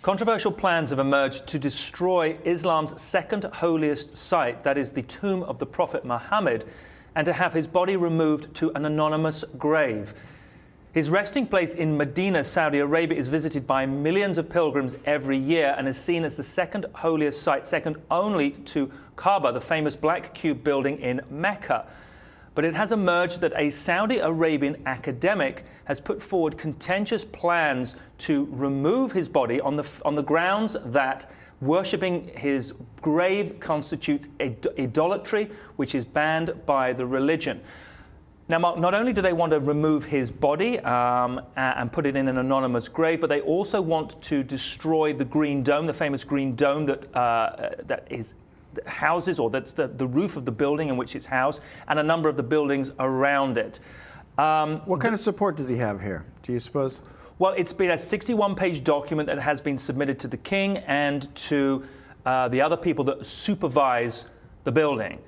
Controversial plans have emerged to destroy Islam's second holiest site, that is the tomb of the Prophet Muhammad, and to have his body removed to an anonymous grave. His resting place in Medina, Saudi Arabia, is visited by millions of pilgrims every year and is seen as the second holiest site, second only to Kaaba, the famous black cube building in Mecca. But it has emerged that a Saudi Arabian academic has put forward contentious plans to remove his body on the grounds that worshipping his grave constitutes idolatry, which is banned by the religion. Now, Mark, not only do they want to remove his body and put it in an anonymous grave, but they also want to destroy the Green Dome, the famous Green Dome that houses, or that's the roof of the building in which it's housed, and a number of the buildings around it. What kind of support does he have here, do you suppose? Well, it's been a 61-page document that has been submitted to the king and to the other people that supervise the building.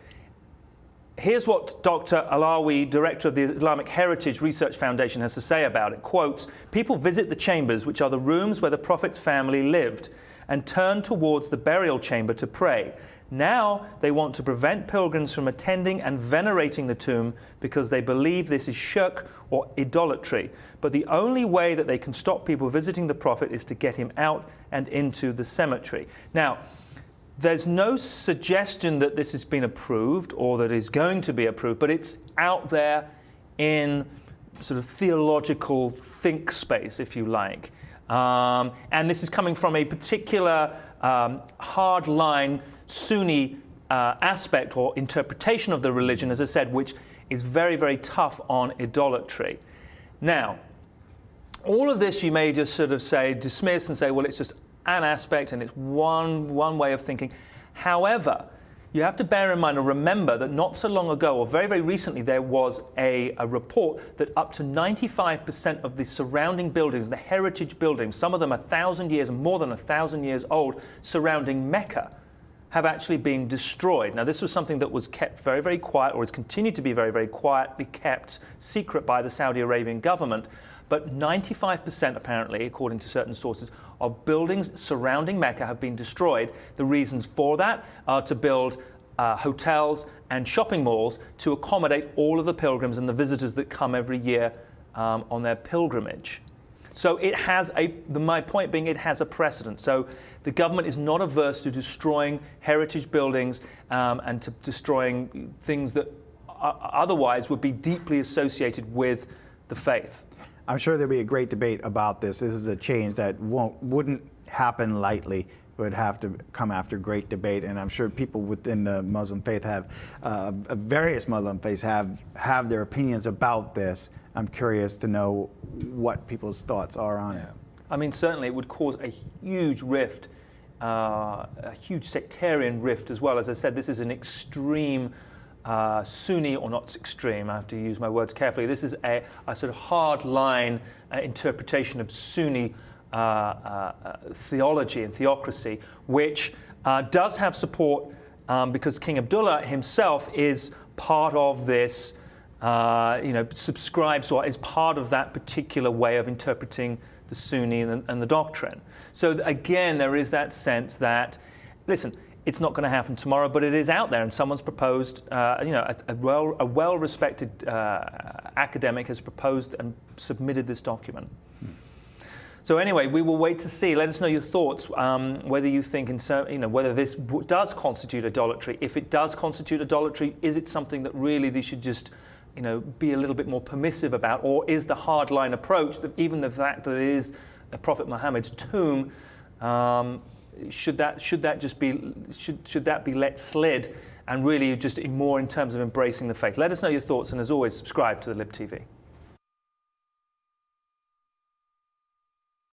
Here's what Dr. Alawi, director of the Islamic Heritage Research Foundation, has to say about it. Quotes, "People visit the chambers, which are the rooms where the Prophet's family lived, and turn towards the burial chamber to pray. Now they want to prevent pilgrims from attending and venerating the tomb because they believe this is shirk or idolatry. But the only way that they can stop people visiting the Prophet is to get him out and into the cemetery." Now, there's no suggestion that this has been approved or that is going to be approved, but it's out there in sort of theological think space, if you like. And this is coming from a particular hardline Sunni aspect or interpretation of the religion, as I said, which is very, very tough on idolatry. Now, all of this you may just sort of say, dismiss and say, well, it's just an aspect and it's one way of thinking. However, you have to bear in mind and remember that not so long ago, or very, very recently, there was a report that up to 95% of the surrounding buildings, the heritage buildings, some of them 1,000 years and more than 1,000 years old, surrounding Mecca, have actually been destroyed. Now, this was something that was kept very, very quiet, or has continued to be very, very quietly kept secret by the Saudi Arabian government. But 95% apparently, according to certain sources, of buildings surrounding Mecca have been destroyed. The reasons for that are to build hotels and shopping malls to accommodate all of the pilgrims and the visitors that come every year on their pilgrimage. So it has my point being, it has a precedent. So the government is not averse to destroying heritage buildings and to destroying things that otherwise would be deeply associated with the faith. I'm sure there'll be a great debate about this. This is a change that wouldn't happen lightly. It would have to come after great debate, and I'm sure people within the Muslim faith various Muslim faiths have their opinions about this. I'm curious to know what people's thoughts are on it. I mean, certainly it would cause a huge rift, a huge sectarian rift as well. As I said, this is an extreme Sunni, or not extreme, I have to use my words carefully. This is a sort of hard line interpretation of Sunni theology and theocracy, which does have support because King Abdullah himself is part of this, subscribes or is part of that particular way of interpreting the Sunni and the doctrine. So again, there is that sense that, listen, it's not going to happen tomorrow, but it is out there, and someone's proposed, a well-respected academic has proposed and submitted this document. So anyway, we will wait to see. Let us know your thoughts, whether you think, whether this does constitute idolatry. If it does constitute idolatry, is it something that really they should just, be a little bit more permissive about, or is the hardline approach that even the fact that it is Prophet Muhammad's tomb, should that be let slid, and really just more in terms of embracing the faith? Let us know your thoughts, and as always, subscribe to the Lib TV.